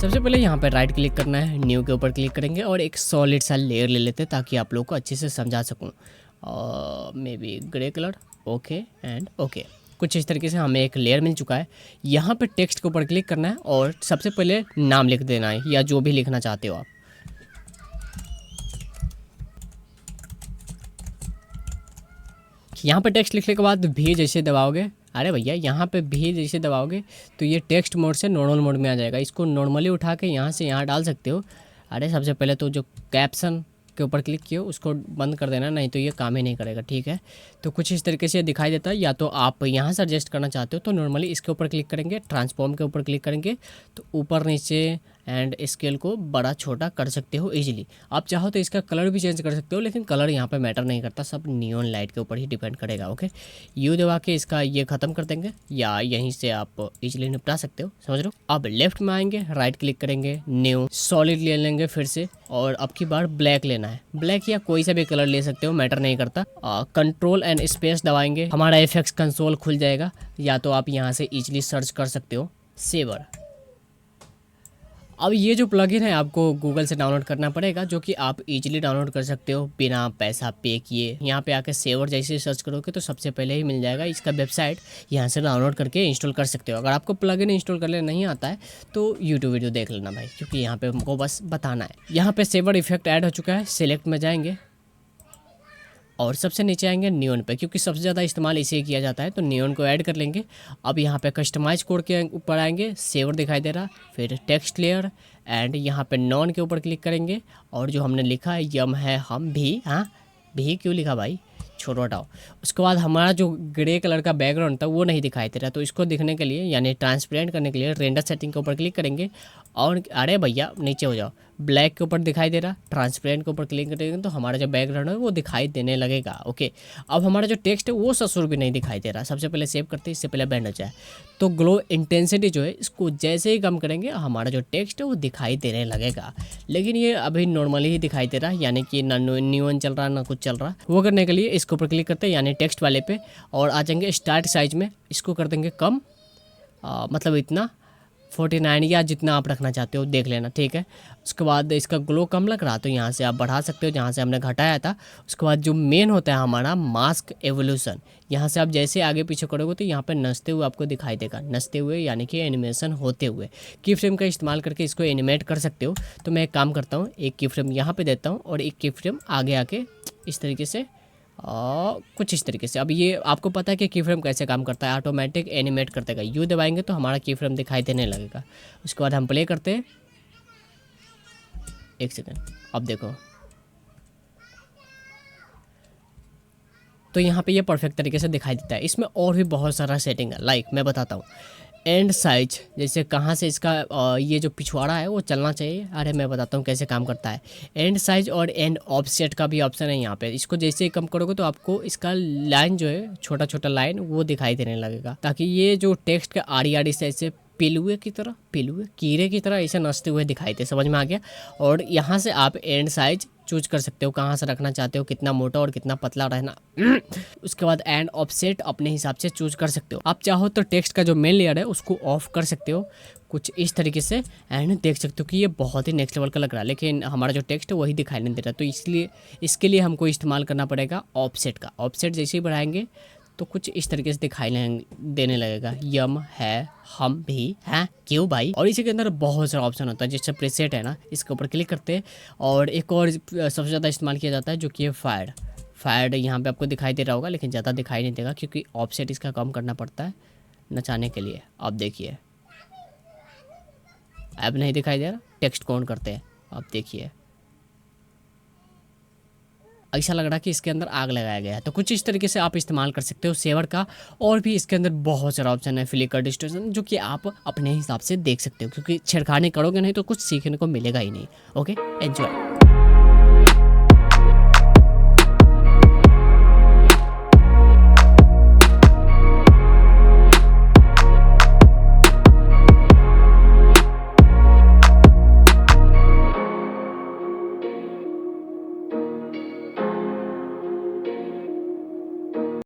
सबसे पहले यहाँ पर राइट क्लिक करना है, न्यू के ऊपर क्लिक करेंगे और एक सॉलिड सा लेयर ले लेते हैं ताकि आप लोग को अच्छे से समझा सकूँ। May be grey colour, okay and okay. कुछ इस तरीके से हमें एक लेयर मिल चुका है। यहाँ पे टेक्स्ट के ऊपर क्लिक करना है और सबसे पहले नाम लिख देना है या जो भी लिखना चाहते हो आप। यहाँ पे टेक्स्ट लिखने के बाद भी जैसे दबाओगे, अरे भैया यहाँ पे भी जैसे दबाओगे तो ये टेक्स्ट मोड से नॉर्मल मोड में आ जाएगा। इसको नॉर्मली उठा के यहाँ से यहाँ डाल सकते हो। अरे सबसे पहले तो जो कैप्शन के ऊपर क्लिक किया उसको बंद कर देना, नहीं तो ये काम ही नहीं करेगा, ठीक है। तो कुछ इस तरीके से दिखाई देता है। या तो आप यहाँ से एडजस्ट करना चाहते हो तो नॉर्मली इसके ऊपर क्लिक करेंगे, ट्रांसफॉर्म के ऊपर क्लिक करेंगे तो ऊपर नीचे एंड स्केल को बड़ा छोटा कर सकते हो इजीली। आप चाहो तो इसका कलर भी चेंज कर सकते हो, लेकिन कलर यहाँ पे मैटर नहीं करता, सब नियॉन लाइट के ऊपर ही डिपेंड करेगा। ओके, यू दबा के इसका ये ख़त्म कर देंगे या यहीं से आप इजीली निपटा सकते हो, समझ लो। अब लेफ्ट में आएंगे, राइट क्लिक करेंगे, न्यू सॉलिड ले लेंगे फिर से और अब की बार ब्लैक लेना है। ब्लैक या कोई सा भी कलर ले सकते हो, मैटर नहीं करता। कंट्रोल एंड स्पेस दबाएंगे, हमारा एफएक्स कंसोल खुल जाएगा। या तो आप यहाँ से इजीली सर्च कर सकते हो सेवर। अब ये जो प्लगइन है आपको गूगल से डाउनलोड करना पड़ेगा, जो कि आप इजीली डाउनलोड कर सकते हो बिना पैसा पे किए। यहाँ पे आके सेवर जैसे सर्च करोगे तो सबसे पहले ही मिल जाएगा इसका वेबसाइट, यहाँ से डाउनलोड करके इंस्टॉल कर सकते हो। अगर आपको प्लगइन इंस्टॉल करने नहीं आता है तो यूट्यूब वीडियो देख लेना भाई, क्योंकि यहाँ पे हमको बस बताना है। यहाँ पे सेवर इफेक्ट ऐड हो चुका है, सिलेक्ट में जाएंगे और सबसे नीचे आएंगे नियॉन पे, क्योंकि सबसे ज़्यादा इस्तेमाल इसे किया जाता है तो नियॉन को ऐड कर लेंगे। अब यहाँ पे कस्टमाइज कोड के ऊपर आएंगे, सेवर दिखाई दे रहा, फिर टेक्स्ट लेयर एंड यहाँ पे नॉन के ऊपर क्लिक करेंगे और जो हमने लिखा है यम है हम भी, हाँ भी क्यों लिखा भाई, छोड़ो हटाओ। उसके बाद हमारा जो ग्रे कलर का बैकग्राउंड था वो नहीं दिखाई दे रहा, तो इसको दिखने के लिए यानी ट्रांसपेरेंट करने के लिए रेंडर सेटिंग के ऊपर क्लिक करेंगे और अरे भैया नीचे हो जाओ, ब्लैक के ऊपर दिखाई दे रहा, ट्रांसपेरेंट के ऊपर क्लिक करेंगे तो हमारा जो बैकग्राउंड है वो दिखाई देने लगेगा। ओके, अब हमारा जो टेक्स्ट है वो ससुर भी नहीं दिखाई दे रहा। सबसे पहले सेव करते हैं, इससे पहले बैंड हो जाए। तो ग्लो इंटेंसिटी जो है इसको जैसे ही कम करेंगे हमारा जो टेक्स्ट है वो दिखाई देने लगेगा, लेकिन ये अभी नॉर्मली ही दिखाई दे रहा है, यानी कि ना न्यून चल रहा ना कुछ चल रहा। वो करने के लिए इसके ऊपर क्लिक करते हैं यानी टेक्स्ट वाले पे और आ जाएंगे स्टार्ट साइज में, इसको कर देंगे कम, मतलब इतना 49 या जितना आप रखना चाहते हो देख लेना, ठीक है। उसके बाद इसका ग्लो कम लग रहा तो यहाँ से आप बढ़ा सकते हो जहाँ से हमने घटाया था। उसके बाद जो मेन होता है हमारा मास्क एवोल्यूशन, यहाँ से आप जैसे आगे पीछे करोगे तो यहाँ पे नचते हुए आपको दिखाई देगा, नचते हुए यानी कि एनिमेशन होते हुए। की फ्रेम का इस्तेमाल करके इसको एनिमेट कर सकते हो। तो मैं एक काम करता हूँ, एक की फ्रेम यहाँ पर देता हूँ और एक की फ्रेम आगे आके इस तरीके से कुछ इस तरीके से। अब ये आपको पता है कि की फ्रेम कैसे काम करता है, ऑटोमेटिक एनिमेट कर देगा। यू दबाएंगे तो हमारा की फ्रेम दिखाई देने लगेगा। उसके बाद हम प्ले करते हैं, एक सेकंड, अब देखो तो यहाँ पे ये परफेक्ट तरीके से दिखाई देता है। इसमें और भी बहुत सारा सेटिंग है, लाइक मैं बताता हूँ। एंड साइज, जैसे कहाँ से इसका ये जो पिछवाड़ा है वो चलना चाहिए। अरे मैं बताता हूँ कैसे काम करता है। एंड साइज और एंड ऑफसेट का भी ऑप्शन है यहाँ पे। इसको जैसे ही कम करोगे तो आपको इसका लाइन जो है छोटा छोटा लाइन वो दिखाई देने लगेगा, ताकि ये जो टेक्स्ट का आड़ी आड़ी से ऐसे पिलुए की तरह, पिलुए कीड़े की तरह ऐसे नचते हुए दिखाई दे, समझ में आ गया। और यहाँ से आप एंड साइज चूज कर सकते हो, कहाँ से रखना चाहते हो, कितना मोटा और कितना पतला रहना। उसके बाद एंड ऑफसेट अपने हिसाब से चूज कर सकते हो। आप चाहो तो टेक्स्ट का जो मेन लेयर है उसको ऑफ कर सकते हो कुछ इस तरीके से, एंड देख सकते हो कि ये बहुत ही नेक्स्ट लेवल का लग रहा है, लेकिन हमारा जो टेक्स्ट है वही दिखाई नहीं दे रहा। तो इसलिए इसके लिए हमको इस्तेमाल करना पड़ेगा ऑफसेट का। ऑफसेट जैसे ही बढ़ाएंगे तो कुछ इस तरीके से दिखाई देने लगेगा, यम है हम भी हैं क्यों भाई। और इसी के अंदर बहुत सारा ऑप्शन होता है, जैसे प्रीसेट है ना, इसके ऊपर क्लिक करते हैं। और एक और सबसे ज़्यादा इस्तेमाल किया जाता है जो कि है फायर। यहाँ पे आपको दिखाई दे रहा होगा, लेकिन ज़्यादा दिखाई नहीं देगा क्योंकि ऑफसेट इसका कम करना पड़ता है नचाने के लिए। अब देखिए अब नहीं दिखाई दे रहा, टेक्स्ट को ऑन करते हैं, अब देखिए ऐसा लग रहा है कि इसके अंदर आग लगाया गया है। तो कुछ इस तरीके से आप इस्तेमाल कर सकते हो सेवर का। और भी इसके अंदर बहुत सारा ऑप्शन है, फ्लिकर डिस्टॉर्शन, जो कि आप अपने हिसाब से देख सकते हो, क्योंकि छेड़खानी करोगे नहीं तो कुछ सीखने को मिलेगा ही नहीं। Okay, enjoy.